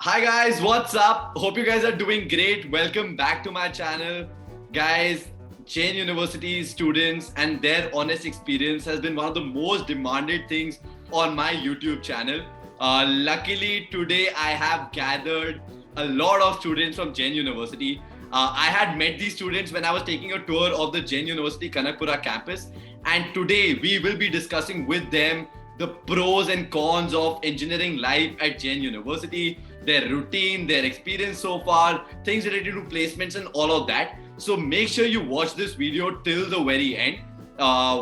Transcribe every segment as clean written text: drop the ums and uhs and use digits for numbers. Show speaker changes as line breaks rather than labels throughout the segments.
Hi guys, what's up? Hope you guys are doing great. Welcome back to my channel. Guys, Jain University students and their honest experience has been one of the most demanded things on my YouTube channel. Luckily, today I have gathered a lot of students from Jain University. I had met these students when I was taking a tour of the Jain University Kanakpura campus, and today we will be discussing with them the pros and cons of engineering life at Jain University, their routine, their experience so far, things related to placements and all of that. So make sure you watch this video till the very end.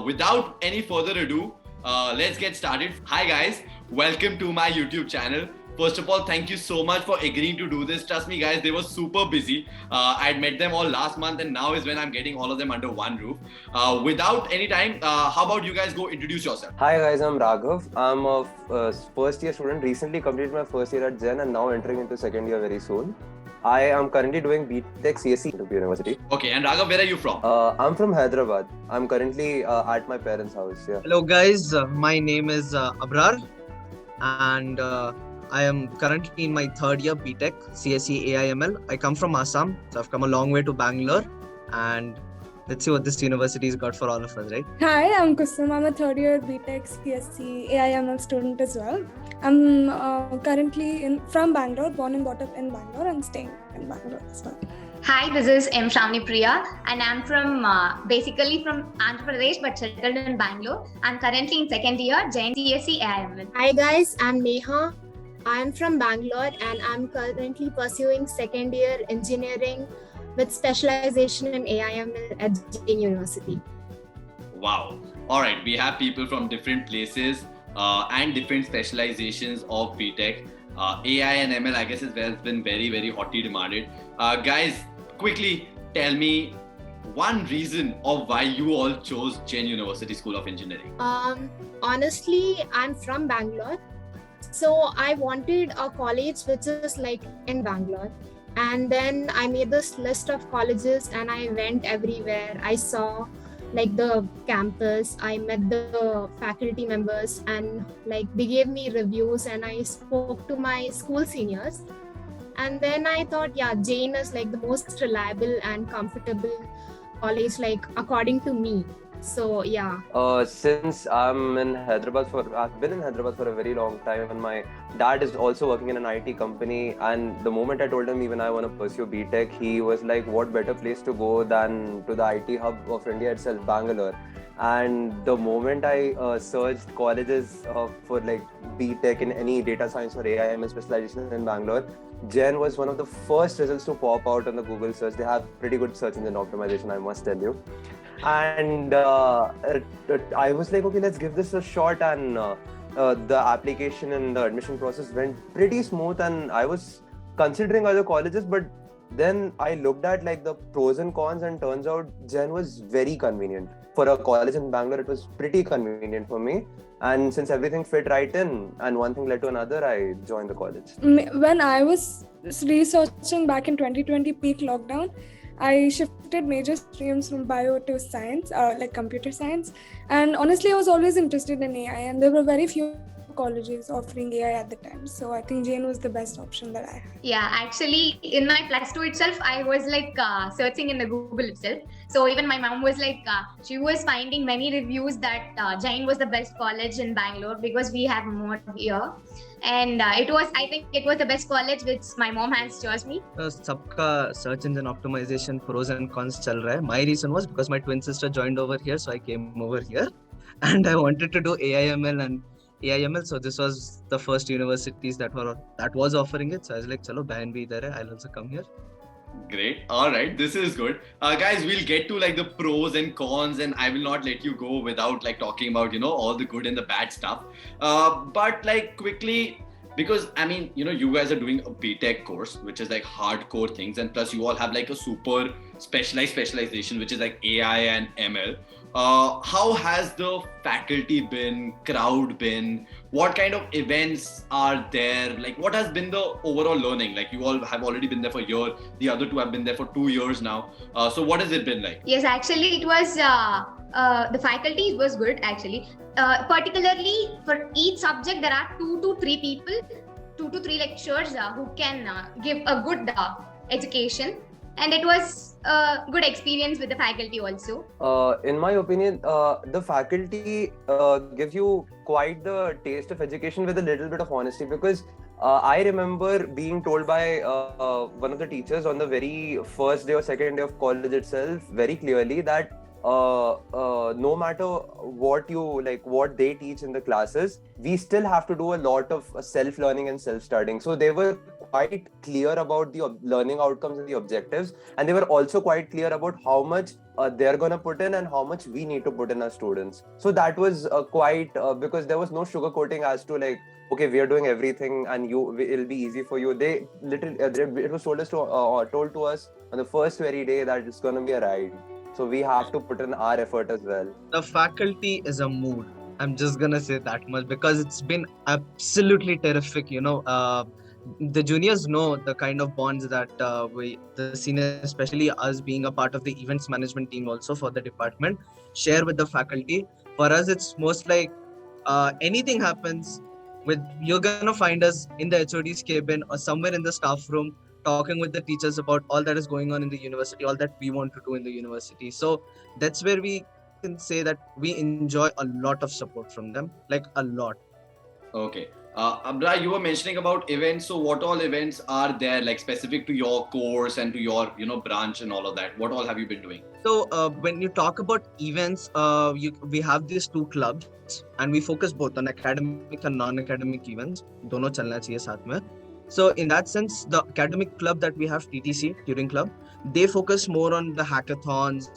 Without any further ado, let's get started. Hi guys, welcome to my YouTube channel. First of all, thank you so much for agreeing to do this. Trust me guys, they were super busy. I'd met them all last month and now is when I'm getting all of them under one roof. Without any time, how about you guys go introduce yourself?
Hi guys, I'm Raghav. I'm a first year student, recently completed my first year at Jain and now entering into second year very soon. I am currently doing Btech CSE at University.
Okay, and Raghav, where are you from?
I'm from Hyderabad. I'm currently at my parents' house. Yeah.
Hello guys, my name is Abrar and I am currently in my third year Btech CSE AIML. I come from Assam, so I've come a long way to Bangalore and let's see what this university has got for all of us, right?
Hi, I'm Kusum. I'm a third year Btech CSE AIML student as well. I'm currently from Bangalore, born and brought up in Bangalore and staying in Bangalore as well.
Hi, this is M. Shravani Priya and I'm from basically from Andhra Pradesh but settled in Bangalore. I'm currently in second year Jain CSE AIML.
Hi guys, I'm Neha. I'm from Bangalore and I'm currently pursuing second year engineering with specialization in AIML at Jain University.
Wow. All right, we have people from different places and different specializations of BTech. AI and ML, I guess, has been very, very hotly demanded. Guys, quickly tell me one reason of why you all chose Jain University School of Engineering.
Honestly, I'm from Bangalore. So I wanted a college which is like in Bangalore. And then I made this list of colleges and I went everywhere. I saw like the campus, I met the faculty members and like they gave me reviews and I spoke to my school seniors. And then I thought, yeah, Jain is like the most reliable and comfortable college, like according to me. So yeah.
Since I've been in Hyderabad for a very long time and my dad is also working in an IT company, and the moment I told him even I want to pursue BTech, he was like, what better place to go than to the IT hub of India itself, Bangalore. And the moment I searched colleges for like BTech in any data science or AIML specialization in Bangalore, Jain was one of the first results to pop out on the Google search. They have pretty good search engine optimization, I must tell you. And I was like, okay, let's give this a shot. And the application and the admission process went pretty smooth. And I was considering other colleges, but then I looked at like the pros and cons, and turns out Jain was very convenient. For a college in Bangalore, it was pretty convenient for me. And since everything fit right in and one thing led to another, I joined the college.
When I was researching back in 2020 peak lockdown, I shifted major streams from bio to science, like computer science. And honestly, I was always interested in AI and there were very few colleges offering AI at the time. So I think Jain was the best option that I had.
Yeah, actually in my plus 2 itself, I was like searching in the Google itself. So even my mom was like, she was finding many reviews that Jain was the best college in Bangalore because we have more here. And I think it was the best college which my mom has chose me.
Sabka search engine optimization pros and cons chal raha hai. My reason was because my twin sister joined over here, so I came over here and I wanted to do AIML and AIML. So this was the first universities that was offering it. So I was like, chalo, behan bhi idhar hai, I'll also come here.
Great. All right. This is good. Guys, we'll get to like the pros and cons and I will not let you go without like talking about, all the good and the bad stuff. But like quickly, because I mean, you guys are doing a BTech course, which is like hardcore things. And plus you all have like a super specialized specialization, which is like AI and ML. How has the faculty been, crowd been? What kind of events are there? Like what has been the overall learning? Like you all have already been there for a year. The other two have been there for 2 years now. So what has it been like?
Yes, actually it was, the faculty was good actually. Particularly for each subject, there are 2 to 3 people 2 to 3 lecturers who can give a good education, and it was a good experience with the faculty also.
In my opinion, the faculty gives you quite the taste of education with a little bit of honesty, because I remember being told by one of the teachers on the very first day or second day of college itself very clearly that no matter what what they teach in the classes, we still have to do a lot of self-learning and self-studying. So they were quite clear about the learning outcomes and the objectives, and they were also quite clear about how much they're going to put in and how much we need to put in as students. So that was quite because there was no sugarcoating as to okay, we are doing everything and it'll be easy for you. They literally it was told to us on the first very day that it's going to be a ride. So we have to put in our effort as well.
The faculty is a mood. I'm just gonna say that much because it's been absolutely terrific. The juniors know the kind of bonds that the seniors, especially us being a part of the events management team also for the department, share with the faculty. For us, it's most like anything happens, you're gonna find us in the HOD's cabin or somewhere in the staff room talking with the teachers about all that is going on in the university, all that we want to do in the university. So that's where we can say that we enjoy a lot of support from them, like a lot.
Okay. Abra, you were mentioning about events. So what all events are there, like specific to your course and to your, branch and all of that? What all have you been doing?
So when you talk about events, we have these two clubs and we focus both on academic and non-academic events. Dono chalna chahiye saath mein. So in that sense, the academic club that we have, TTC, Turing Club, they focus more on the hackathons.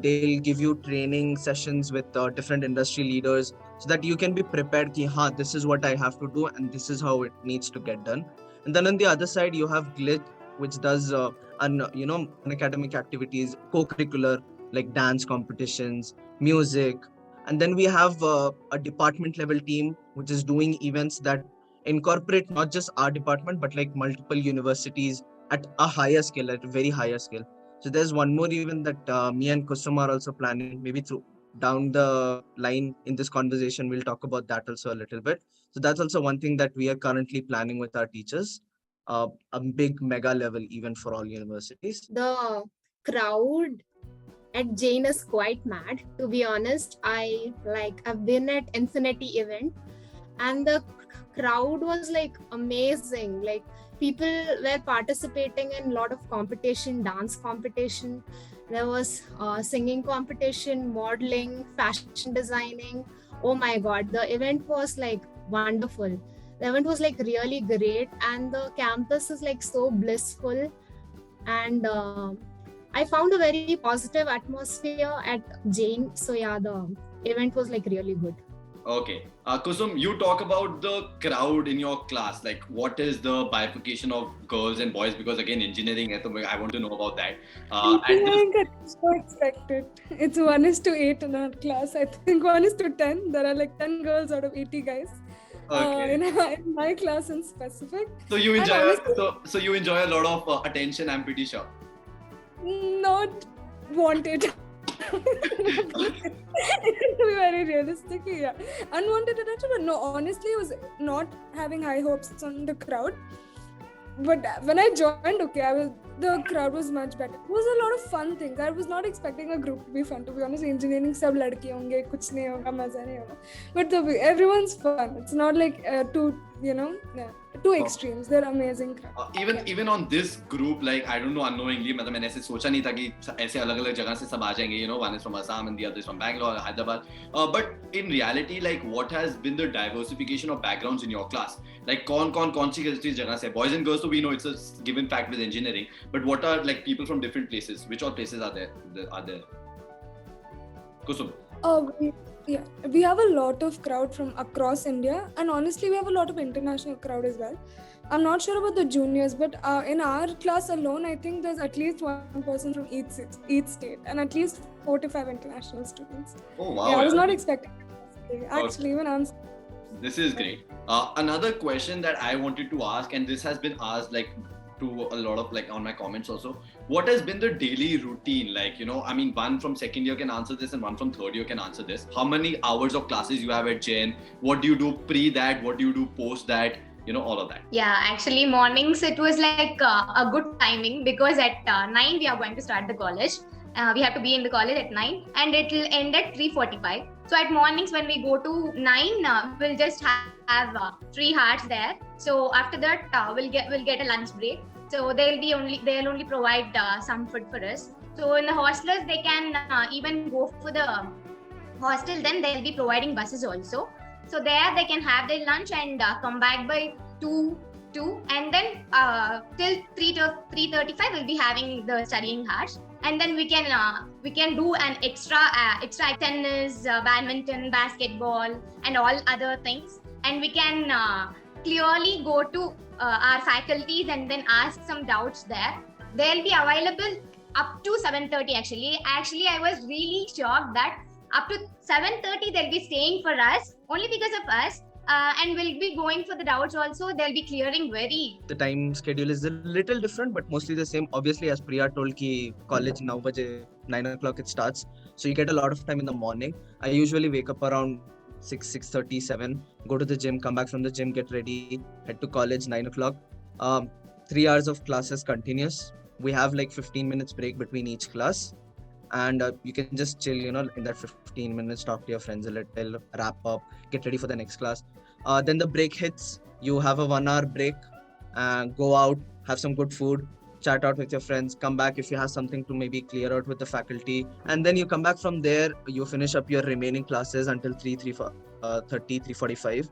They'll give you training sessions with different industry leaders so that you can be prepared ki, this is what I have to do and this is how it needs to get done. And then on the other side, you have Glitch, which does academic activities, co-curricular, like dance competitions, music. And then we have a department level team, which is doing events that incorporate not just our department, but like multiple universities at a higher scale, at a very higher scale. So there's one more event that me and Kusum are also planning, maybe through down the line in this conversation, we'll talk about that also a little bit. So that's also one thing that we are currently planning with our teachers, a big mega level event for all universities.
The crowd at Jain is quite mad, to be honest. I've been at Infinity event and the crowd was amazing. People were participating in a lot of competition, dance competition. There was singing competition, modeling, fashion designing. Oh my God, the event was wonderful. The event was really great and the campus is so blissful. And I found a very positive atmosphere at Jain. So yeah, the event was really good.
Okay. Kusum, you talk about the crowd in your class. What is the bifurcation of girls and boys? Because again, engineering, I want to know about that.
It's so expected. It's 1:8 in our class. I think 1:10. There are 10 girls out of 80 guys.
Okay.
In my class in specific.
So you enjoy. So you enjoy a lot of attention. I'm pretty sure.
Not wanted. To be very realistic, yeah. Unwanted attention, but no, honestly, I was not having high hopes on the crowd. But when I joined, the crowd was much better. It was a lot of fun things. I was not expecting a group to be fun, to be honest. Engineering, sab ladki honge, kuch nahi hoga, maza nahi hoga. But everyone's fun. It's not two extremes. They're amazing crowd.
Even on this group, I don't know, unknowingly, मैंने ऐसे सोचा नहीं था कि ऐसे अलग-अलग जगह से सब आ जाएंगे. One is from Assam and the other is from Bangalore, Hyderabad. But in reality, what has been the diversification of backgrounds in your class? कौन सी जगह से? Boys and girls, so we know it's a given fact with engineering. But what are people from different places? Which all places are there? Kusum.
We have a lot of crowd from across India, and honestly, we have a lot of international crowd as well. I'm not sure about the juniors, but in our class alone, I think there's at least one person from each state, and at least 4 to 5 international students.
Oh wow!
Yeah, I was not expecting that. Actually, even I'm.
This is great. Another question that I wanted to ask, and this has been asked to a lot of on my comments also. What has been the daily routine? One from second year can answer this and one from third year can answer this. How many hours of classes you have at Jain? What do you do pre that? What do you do post that? all of that?
Yeah, actually mornings it was like a good timing because at 9 we are going to start the college. We have to be in the college at 9 and it will end at 3:45. So at mornings when we go to 9, we'll just have 3 hours there. So after that we'll get a lunch break. So they'll only provide some food for us. So in the hostelers they can even go for the hostel. Then they'll be providing buses also. So there they can have their lunch and come back by 2, and then till 3 to 3:35 we'll be having the studying hours. And then we can do an extra tennis, badminton, basketball, and all other things. And we can clearly go to our faculties and then ask some doubts there. They'll be available up to 7:30 actually. Actually, I was really shocked that up to 7:30 they'll be staying for us only because of us. And we'll be going for the doubts also. They'll be clearing
The time schedule is a little different, but mostly the same. Obviously, as Priya told, ki college 9 o'clock it starts. So you get a lot of time in the morning. I usually wake up around 6:30, 7, go to the gym, come back from the gym, get ready, head to college 9 o'clock. 3 hours of classes continuous. We have like 15 minutes break between each class. And you can just chill, in that 15 minutes, talk to your friends a little, wrap up, get ready for the next class. Then the break hits, you have a 1 hour break, go out, have some good food, chat out with your friends, come back if you have something to maybe clear out with the faculty. And then you come back from there, you finish up your remaining classes until 3:30, 3:45.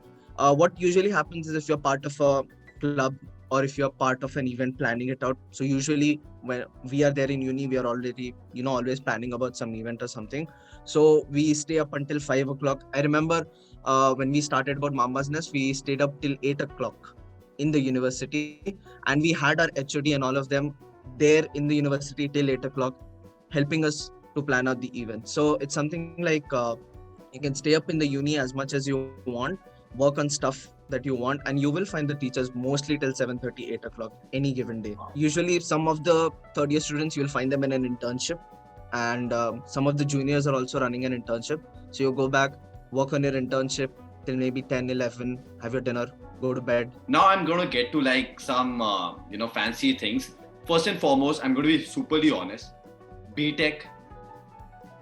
What usually happens is if you're part of a club or if you're part of an event planning it out. So usually when we are there in uni, we are already, always planning about some event or something. So we stay up until 5 o'clock. I remember when we started about Mama's Nest, we stayed up till 8 o'clock in the university, and we had our HOD and all of them there in the university till 8 o'clock, helping us to plan out the event. So it's something like you can stay up in the uni as much as you want, work on stuff that you want, and you will find the teachers mostly till 7:30, 8 o'clock any given day. Usually some of the third year students, you'll find them in an internship, and some of the juniors are also running an internship. So you go back, work on your internship till maybe 10, 11, have your dinner, go to bed.
Now I'm going to get to like some, fancy things. First and foremost, I'm going to be superly honest. Btech,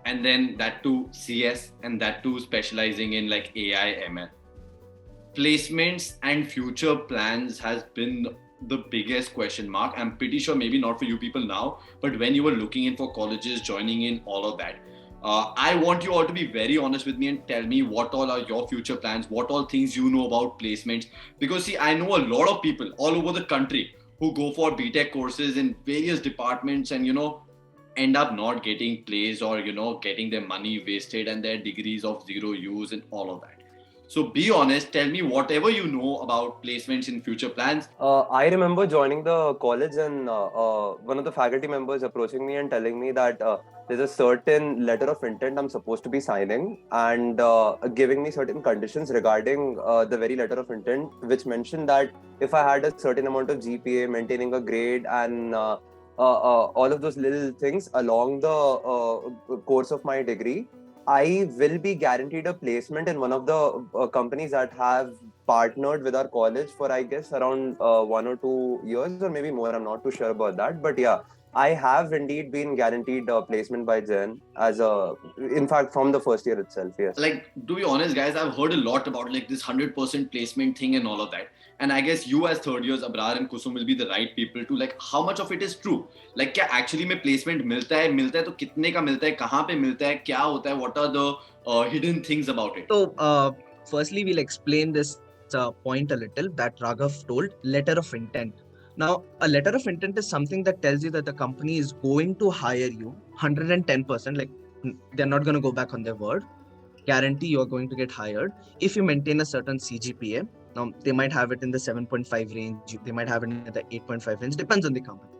and then that too CS, and that too specializing in like AI, ML. Placements and future plans has been the biggest question mark. I'm pretty sure maybe not for you people now, but when you were looking in for colleges, joining in, all of that. I want you all to be very honest with me and tell me what all are your future plans, what all things you know about placements. Because see, I know a lot of people all over the country who go for BTech courses in various departments and, end up not getting placed or, getting their money wasted and their degrees of zero use and all of that. So be honest, tell me whatever you know about placements in future plans.
I remember joining the college and one of the faculty members approaching me and telling me that there's a certain letter of intent I'm supposed to be signing, and giving me certain conditions regarding the very letter of intent, which mentioned that if I had a certain amount of GPA, maintaining a grade, and all of those little things along the course of my degree, I will be guaranteed a placement in one of the companies that have partnered with our college for, I guess, around 1 or 2 years or maybe more. I'm not too sure about that. But yeah, I have indeed been guaranteed a placement by Jain in fact, from the first year itself, yes.
Like, to be honest, guys, I've heard a lot about like this 100% placement thing and all of that. And I guess you as third years, Abrar and Kusum, will be the right people to like how much of it is true. Like, क्या actually में placement मिलता है तो कितने का मिलता है, कहाँ पे मिलता है, क्या होता है, what are the hidden things about it?
So, firstly, we'll explain this point a little that Raghav told, letter of intent. Now, a letter of intent is something that tells you that the company is going to hire you 110%, like they're not going to go back on their word. Guarantee you are going to get hired if you maintain a certain CGPA. Now, they might have it in the 7.5 range, they might have it in the 8.5 range, depends on the company.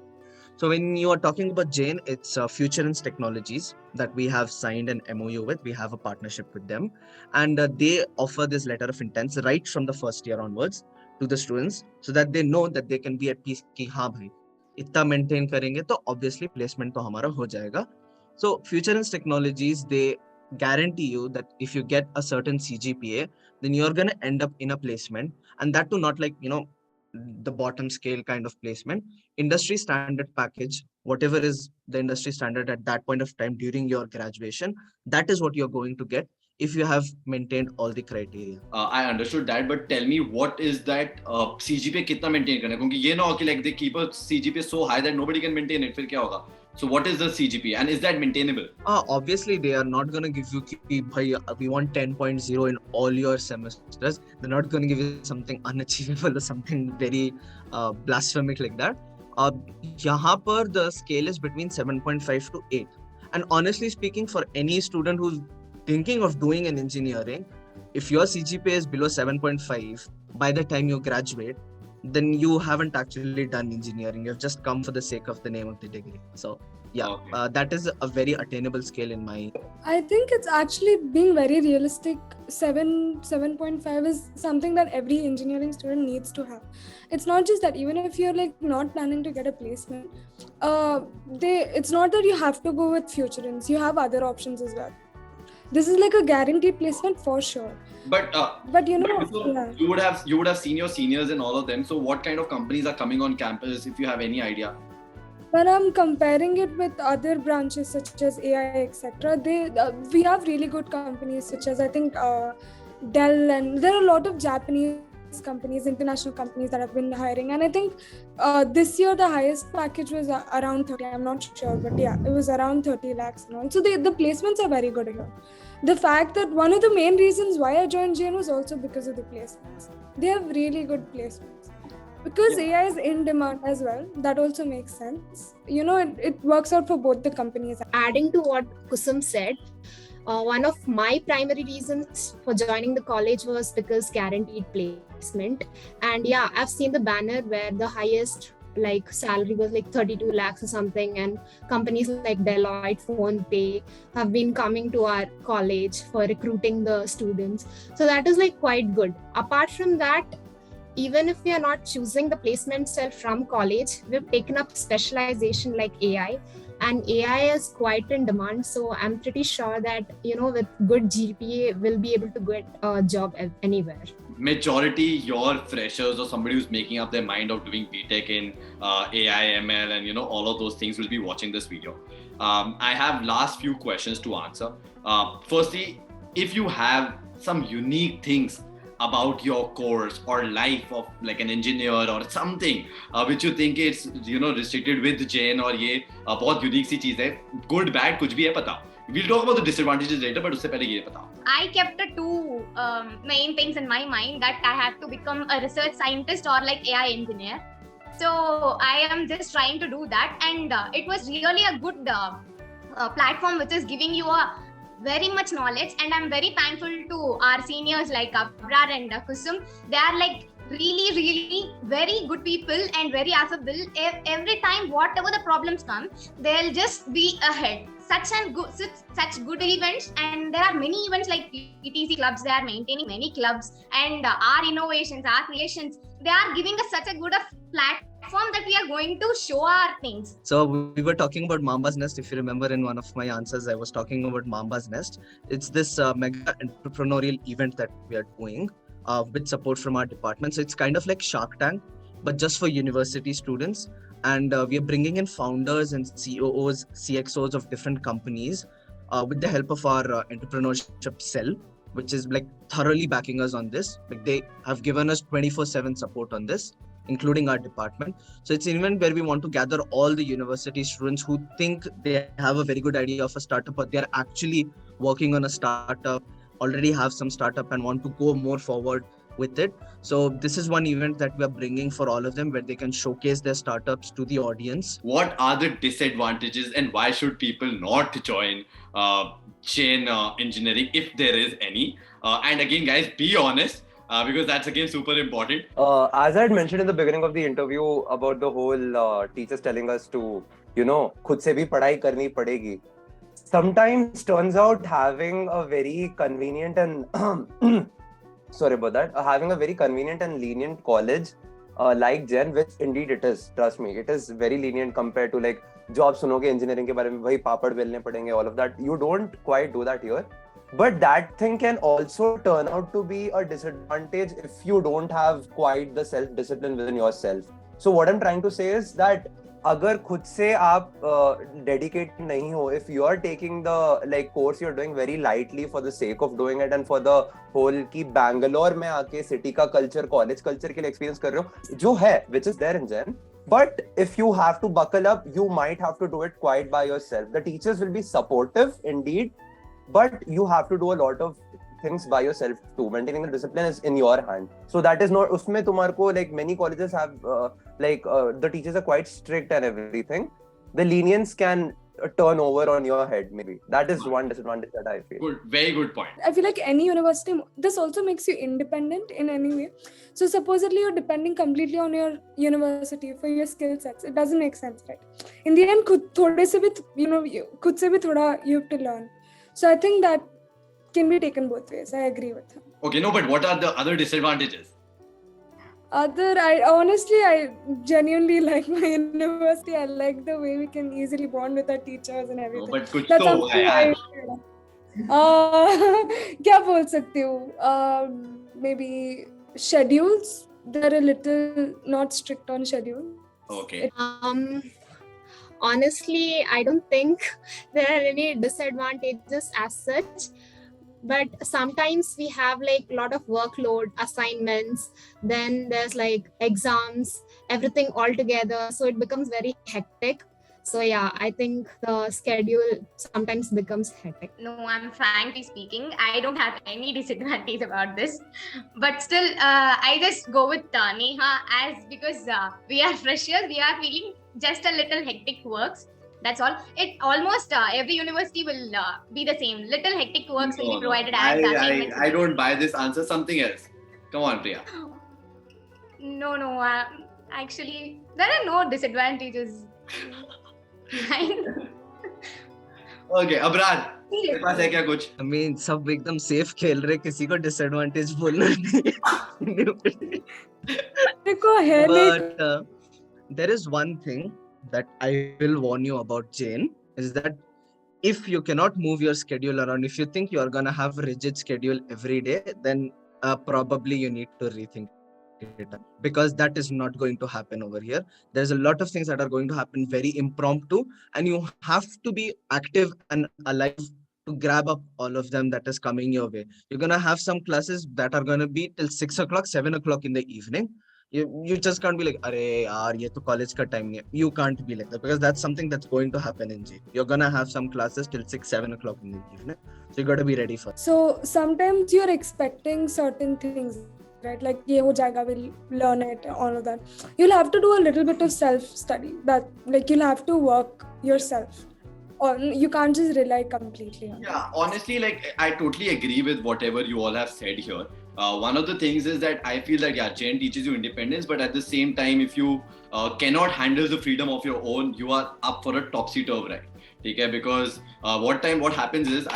So when you are talking about Jain, it's Futurance Technologies that we have signed an MOU with. We have a partnership with them, and they offer this letter of intent right from the first year onwards to the students, so that they know that they can be at peace कि हाँ भाई इतना maintain करेंगे तो obviously placement तो हमारा हो जाएगा. So Futurance Technologies, they guarantee you that if you get a certain CGPA, then you're going to end up in a placement, and that too not like, the bottom scale kind of placement. Industry standard package, whatever is the industry standard at that point of time during your graduation, that is what you're going to get if you have maintained all the criteria.
I understood that, but tell me, what is that CGPA कितना maintain करना है? क्योंकि ये ना हो कि like they keep a CGPA so high that nobody can maintain it, फिर क्या होगा? So what is the CGPA and is that maintainable?
Obviously, they are not going to give you ki, bhai, we want 10.0 in all your semesters. They're not going to give you something unachievable or something very blasphemic like that. Yahan par the scale is between 7.5 to 8. And honestly speaking, for any student who's thinking of doing an engineering, if your CGPA is below 7.5 by the time you graduate, then you haven't actually done engineering. You've just come for the sake of the name of the degree. So yeah,
Okay.
that is a very attainable scale in my...
I think it's actually being very realistic. 7.5 is something that every engineering student needs to have. It's not just that, even if you're like not planning to get a placement, it's not that you have to go with Futurance. You have other options as well. This is like a guaranteed placement for sure.
But
you know,
so
yeah.
you would have seen your seniors and all of them. So what kind of companies are coming on campus, if you have any idea?
When I'm comparing it with other branches such as AI, etc., we have really good companies such as I think Dell, and there are a lot of Japanese companies, international companies that have been hiring. And I think this year the highest package was around 30. I'm not sure, but yeah, it was around 30 lakhs and all. So the placements are very good here. The fact that one of the main reasons why I joined Jain was also because of the placements. They have really good placements. Because AI is in demand as well, that also makes sense. You know, it works out for both the companies.
Adding to what Kusum said, one of my primary reasons for joining the college was because guaranteed placement. And yeah, I've seen the banner where the highest like salary was like 32 lakhs or something, and companies like Deloitte, PhonePe have been coming to our college for recruiting the students. So that is like quite good. Apart from that, even if we are not choosing the placement itself from college, we've taken up specialization like AI, and AI is quite in demand. So I'm pretty sure that, you know, with good GPA, we'll be able to get a job anywhere.
Majority your freshers or somebody who's making up their mind of doing Btech in AI, ML, and all of those things will be watching this video. I have last few questions to answer. Firstly, if you have some unique things about your course or life of like an engineer or something which you think it's restricted with Jain और ये बहुत unique सी चीज है, good bad कुछ भी है बताओ. We'll talk about the disadvantages later, but उससे पहले ये बताओ.
I kept two main things in my mind, that I have to become a research scientist or like AI engineer. So I am just trying to do that, and it was really a good platform which is giving you a very much knowledge, and I'm very thankful to our seniors like Abrar and Kusum. They are like really very good people and very affable. Every time whatever the problems come, they'll just be ahead. Such good events, and there are many events like PTC clubs. They are maintaining many clubs, and our innovations, our creations, they are giving us such a good platform that we are going to show our things.
So we were talking about Mamba's Nest. If you remember, in one of my answers, I was talking about Mamba's Nest. It's this mega entrepreneurial event that we are doing with support from our department. So it's kind of like Shark Tank, but just for university students. And we are bringing in founders and COOs, CXOs of different companies with the help of our entrepreneurship cell, which is like thoroughly backing us on this. Like they have given us 24/7 support on this, including our department. So it's an event where we want to gather all the university students who think they have a very good idea of a startup, but they're actually working on a startup, already have some startup and want to go more forward with it. So this is one event that we are bringing for all of them, where they can showcase their startups to the audience.
What are the disadvantages and why should people not join Jain engineering, if there is any? And again, guys, be honest, because that's again super important.
As I had mentioned in the beginning of the interview about the whole teachers telling us to, खुद से भी पढ़ाई करनी पड़ेगी. Sometimes turns out having a very convenient and sorry about that, having a very convenient and lenient college like Jain, which indeed it is, trust me, it is very lenient compared to like job सुनोगे engineering के बारे में, वही पापड़ बेलने पड़ेंगे, all of that. You don't quite do that here. But that thing can also turn out to be a disadvantage if you don't have quite the self-discipline within yourself. So what I'm trying to say is that अगर खुद से आप dedicated नहीं हो, if you are taking the like course you're doing very lightly for the sake of doing it and for the whole कि Bangalore में आके city का culture, college culture के लिए experience कर रहे हो, जो है, which is there in Jain. But if you have to buckle up, you might have to do it quite by yourself. The teachers will be supportive indeed, but you have to do a lot of things by yourself too. Maintaining the discipline is in your hand. So that is not, usme tumhar ko, like many colleges have the teachers are quite strict and everything. The lenience can turn over on your head maybe. That is one disadvantage that I feel.
Good, very good point.
I feel like any university, this also makes you independent in any way. So supposedly you're depending completely on your university for your skill sets. It doesn't make sense, right? In the end, थोड़े से भी, खुद से भी थोड़ा you have to learn. So I think that can be taken both ways. I agree with him.
Okay, no, but what are the other disadvantages?
I genuinely like my university. I like the way we can easily bond with our teachers and everything.
No, but कुछ
That's
तो
something
होगा यार.
क्या बोल सकती हूँ? Maybe schedules. They're a little not strict on schedule.
Okay.
Honestly, I don't think there are any disadvantages as such. But sometimes we have like a lot of workload, assignments, then there's like exams, everything all together. So it becomes very hectic. So yeah, I think the schedule sometimes becomes hectic.
No, I'm frankly speaking, I don't have any disadvantage about this. But still, I just go with Neha as because we are freshers, we are feeling just a little hectic works. That's all. It almost every university will be the same. Little hectic works will be provided as assignments.
I don't buy this answer. Something else. Come on, Priya.
No. Actually, there are no disadvantages.
Okay, Abrar. तेरे पास है क्या कुछ?
I mean, सब एकदम safe खेल रहे, किसी को disadvantage बोलना नहीं. But there is one thing that I will warn you about, Jain, is that if you cannot move your schedule around, if you think you are going to have a rigid schedule every day, then probably you need to rethink it, because that is not going to happen over here. There's a lot of things that are going to happen very impromptu, and you have to be active and alive to grab up all of them that is coming your way. You're going to have some classes that are going to be till 6 o'clock, 7 o'clock in the evening. You just can't be like, "Arey yaar, ye to college ka time nahi hai." You can't be like that, because that's something that's going to happen in G. You're gonna have some classes till 6, 7 o'clock in the evening. So you got to be ready for it.
So sometimes you're expecting certain things, right? Like, ye ho jayega, we'll learn it, all of that. You'll have to do a little bit of self-study. That, like, you'll have to work yourself. Or you can't just rely completely on it.
Yeah, honestly, like I totally agree with whatever you all have said here. One of the things is that I feel that Jain teaches you independence, but at the same time, if you cannot handle the freedom of your own, you are up for a topsy-turvy ride. Okay? Because what happens is,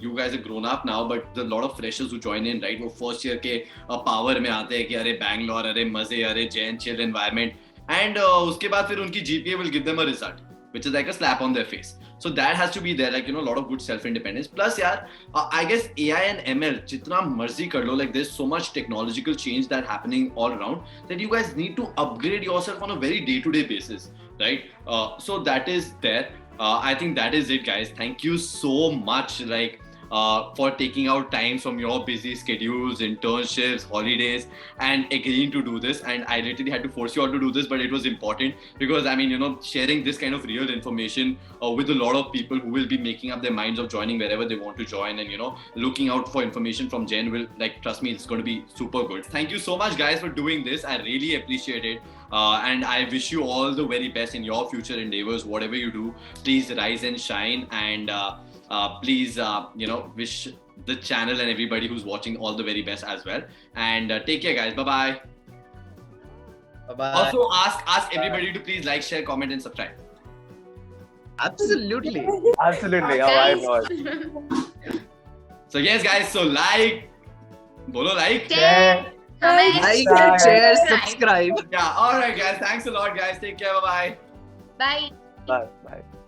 you guys are grown up now, but a lot of freshers who join in, right? वो first year के power में आते हैं कि अरे Bangalore, अरे मजे, अरे Jain chill environment, and उसके बाद फिर उनकी GPA will give them a result, which is like a slap on their face. So that has to be there, like, a lot of good self-independence. Plus, I guess AI and ML, jitna marzi kar lo, like there's so much technological change that's happening all around that you guys need to upgrade yourself on a very day-to-day basis, right? So that is there. I think that is it, guys. Thank you so much, for taking out time from your busy schedules, internships, holidays, and agreeing to do this. And I literally had to force you all to do this, but it was important because, sharing this kind of real information with a lot of people who will be making up their minds of joining wherever they want to join, and, looking out for information from Jain will, trust me, it's going to be super good. Thank you so much, guys, for doing this. I really appreciate it. And I wish you all the very best in your future endeavors. Whatever you do, please rise and shine. And please, wish the channel and everybody who's watching all the very best as well. And take care, guys. Bye-bye.
Bye-bye.
Also, ask everybody to please like, share, comment, and subscribe.
Absolutely.
Absolutely.
Guys.
Oh my God.
So yes, guys. So bolo like.
Share, comment,
Like, share, subscribe.
Yeah. All right, guys. Thanks a lot, guys. Take care. Bye-bye.
Bye.
Bye.